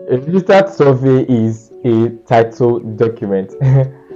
A registered survey is a title document.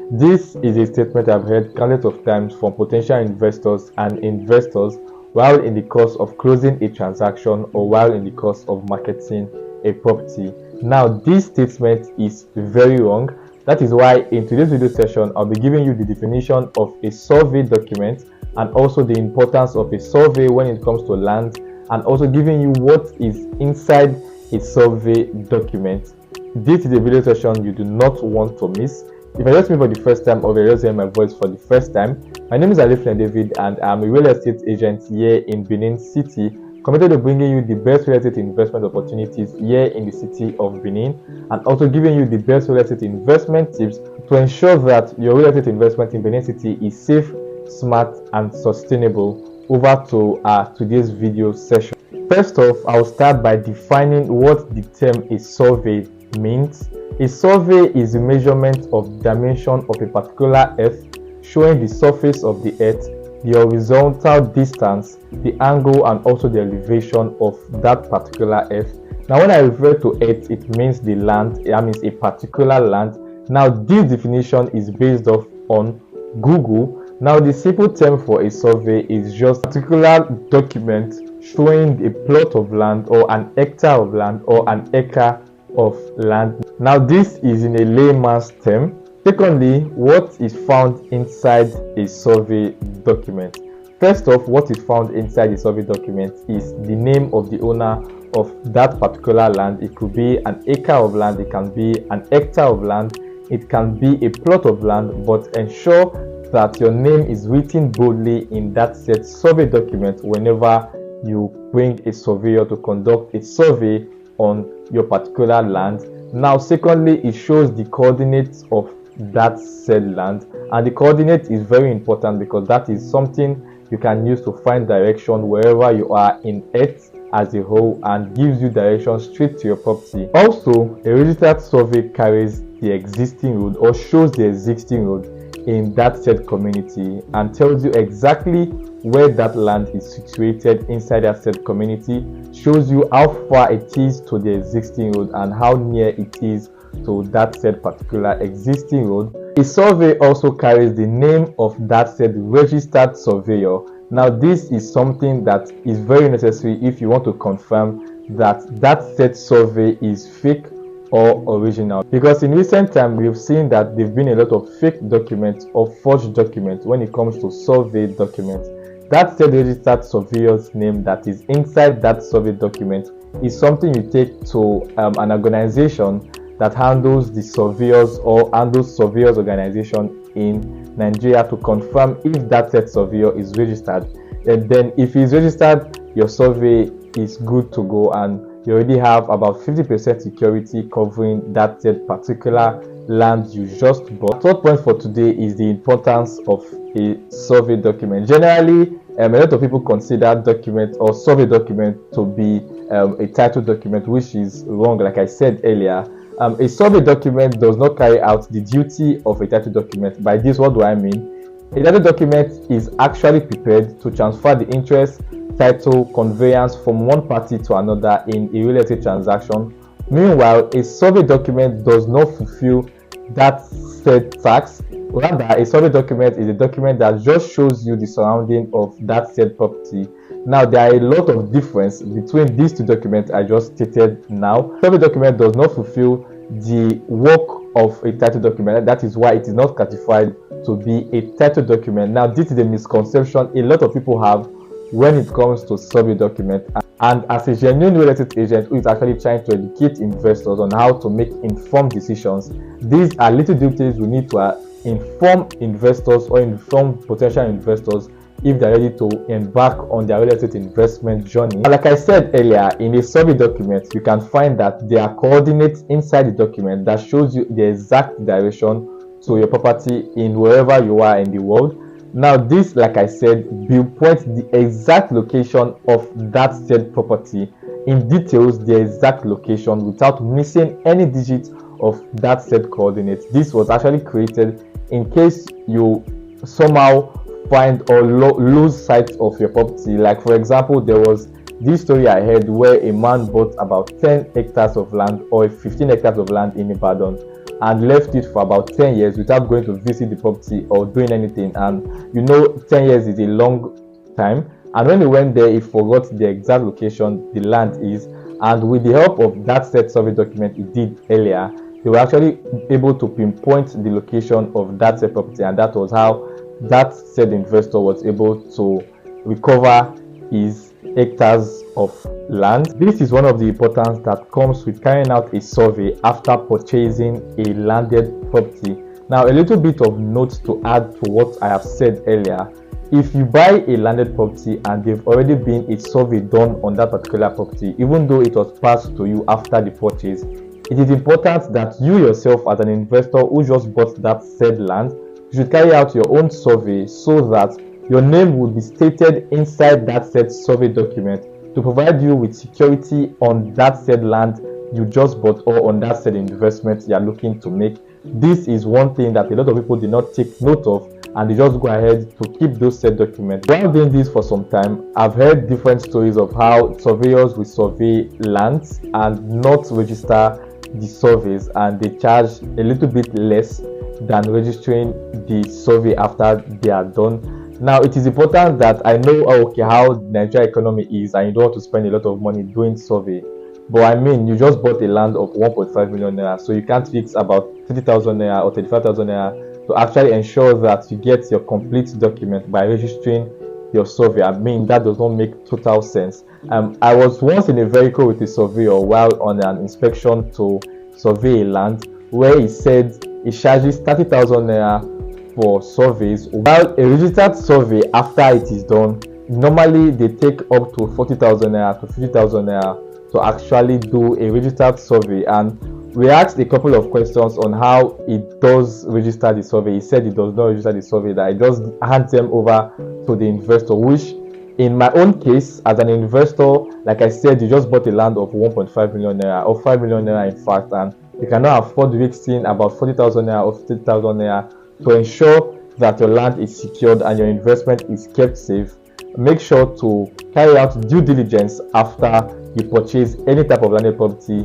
This is a statement I've heard countless of times from potential investors and investors while in the course of closing a transaction or while in the course of marketing a property. Now, this statement is very wrong. That is why in today's video session, I'll be giving you the definition of a survey document and also the importance of a survey when it comes to land, and also giving you what is inside a survey document. This is a video session you do not want to miss. If you're just me for the first time or you're just hearing my voice for the first time, my name is David and I'm a real estate agent here in Benin City, committed to bringing you the best real estate investment opportunities here in the city of Benin, and also giving you the best real estate investment tips to ensure that your real estate investment in Benin City is safe, smart and sustainable. Over to today's video session. First off, I'll start by defining what the term a survey means. A survey is a measurement of dimension of a particular earth, showing the surface of the earth, the horizontal distance, the angle and also the elevation of that particular earth. Now, when I refer to earth, it means the land, that means a particular land. Now, this definition is based off on Google. Now, the simple term for a survey is just a particular document showing a plot of land or an hectare of land or an acre of land. Now, this is in a layman's term. Secondly, what is found inside a survey document? First off, what is found inside a survey document is the name of the owner of that particular land. It could be an acre of land, it can be an hectare of land, it can be a plot of land, but ensure that your name is written boldly in that said survey document whenever you bring a surveyor to conduct a survey on your particular land. Now, secondly, it shows the coordinates of that said land, and the coordinate is very important because that is something you can use to find direction wherever you are in Earth as a whole, and gives you direction straight to your property. Also, a registered survey carries the existing road or shows the existing road in that said community and tells you exactly where that land is situated inside that said community, shows you how far it is to the existing road and how near it is to that said particular existing road. A survey also carries the name of that said registered surveyor. Now, this is something that is very necessary if you want to confirm that that said survey is fake or original, because in recent time we've seen that there've been a lot of fake documents or forged documents when it comes to survey documents. That said registered surveyor's name that is inside that survey document is something you take to an organization that handles the surveyors or handles surveyors organization in Nigeria to confirm if that said surveyor is registered. And then if he's registered, your survey is good to go and you already have about 50% security covering that said particular land you just bought. Third point for today is the importance of a survey document. Generally, a lot of people consider document or survey document to be a title document, which is wrong. Like I said earlier, a survey document does not carry out the duty of a title document. By this, what do I mean? A title document is actually prepared to transfer the interest, title, conveyance from one party to another in a real estate transaction. Meanwhile, a survey document does not fulfill that said task. Rather, a survey document is a document that just shows you the surrounding of that said property. Now, there are a lot of difference between these two documents I just stated now. Survey document does not fulfill the work of a title document. That is why it is not certified to be a title document. Now, this is a misconception a lot of people have when it comes to survey document, and as a genuine real estate agent who is actually trying to educate investors on how to make informed decisions, these are little details we need to inform investors or inform potential investors if they're ready to embark on their real estate investment journey. Like I said earlier, in a survey document, you can find that there are coordinates inside the document that shows you the exact direction to your property in wherever you are in the world. Now, this, like I said, will point the exact location of that said property in details, the exact location without missing any digit of that said coordinate. This was actually created in case you somehow find or lose sight of your property. Like, for example, there was this story I heard where a man bought about 10 hectares of land or 15 hectares of land in Ibadan and left it for about 10 years without going to visit the property or doing anything. And 10 years is a long time. And when he went there, he forgot the exact location the land is. And with the help of that said survey document he did earlier, they were actually able to pinpoint the location of that said property, and that was how that said investor was able to recover his hectares of land. This is one of the importance that comes with carrying out a survey after purchasing a landed property. Now, a little bit of note to add to what I have said earlier. If you buy a landed property and there've already been a survey done on that particular property, even though it was passed to you after the purchase, it is important that you yourself as an investor who just bought that said land, you should carry out your own survey so that your name will be stated inside that said survey document to provide you with security on that said land you just bought or on that said investment you are looking to make. This is one thing that a lot of people did not take note of, and they just go ahead to keep those said documents. While doing this for some time, I've heard different stories of how surveyors will survey lands and not register the surveys, and they charge a little bit less than registering the survey after they are done. Now, it is important that I know how the Nigeria economy is, and you don't want to spend a lot of money doing survey. But I mean, you just bought a land of 1.5 million naira, so you can't fix about 30,000 naira or 35,000 naira to actually ensure that you get your complete document by registering your survey. I mean, that does not make total sense. I was once in a vehicle with a surveyor while on an inspection to survey a land, where he said he charges 30,000 naira for surveys, while a registered survey after it is done, normally they take up to 40,000 naira to 50,000 naira to actually do a registered survey. And we asked a couple of questions on how it does register the survey. He said it does not register the survey, that it just hands them over to the investor, which in my own case as an investor, like I said, you just bought a land of 1.5 million naira or 5 million naira in fact, and you cannot afford risking about 40,000 naira or 50,000 naira to ensure that your land is secured and your investment is kept safe. Make sure to carry out due diligence after you purchase any type of landed property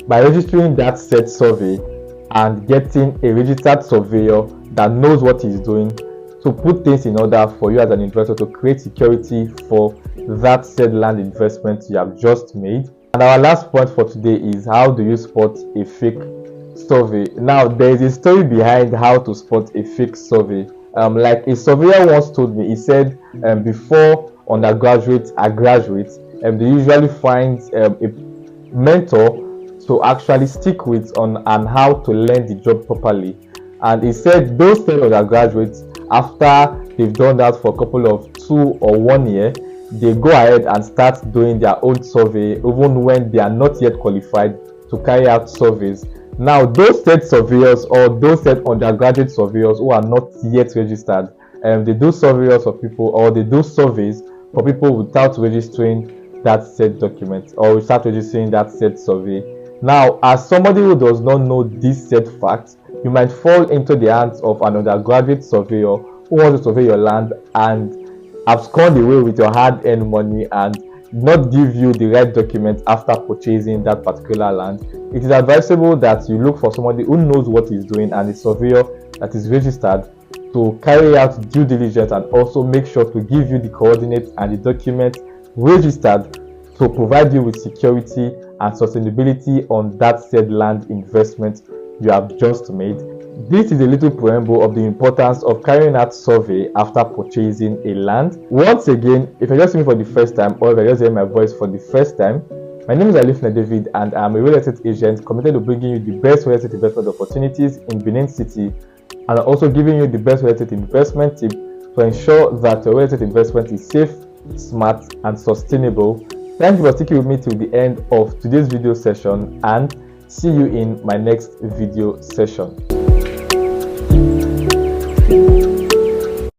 by registering that said survey and getting a registered surveyor that knows what he's doing to put things in order for you as an investor to create security for that said land investment you have just made. And our last point for today is, how do you spot a fake survey? Now, there is a story behind how to spot a fake survey. Like a surveyor once told me, he said before undergraduates are graduates, they usually find a mentor to actually stick with on how to learn the job properly. And he said those 10 undergraduates, after they've done that for a couple of 2 or 1 year, they go ahead and start doing their own survey even when they are not yet qualified to carry out surveys. Now, those said surveyors or those said undergraduate surveyors who are not yet registered, they do surveys for people, or they do surveys for people without registering that said document or without registering that said survey. Now, as somebody who does not know this said facts, you might fall into the hands of an undergraduate surveyor who wants to survey your land and abscond away with your hard-earned money and not give you the right document after purchasing that particular land. It is advisable that you look for somebody who knows what he's doing and a surveyor that is registered to carry out due diligence and also make sure to give you the coordinates and the document registered to provide you with security and sustainability on that said land investment you have just made. This is a little preamble of the importance of carrying out survey after purchasing a land. Once again, if you're just seeing me for the first time, or if you're just hearing my voice for the first time, my name is Alifne David and I'm a real estate agent committed to bringing you the best real estate investment opportunities in Benin City, and also giving you the best real estate investment tip to ensure that your real estate investment is safe, smart and sustainable. Thank you for sticking with me till the end of today's video session, and see you in my next video session.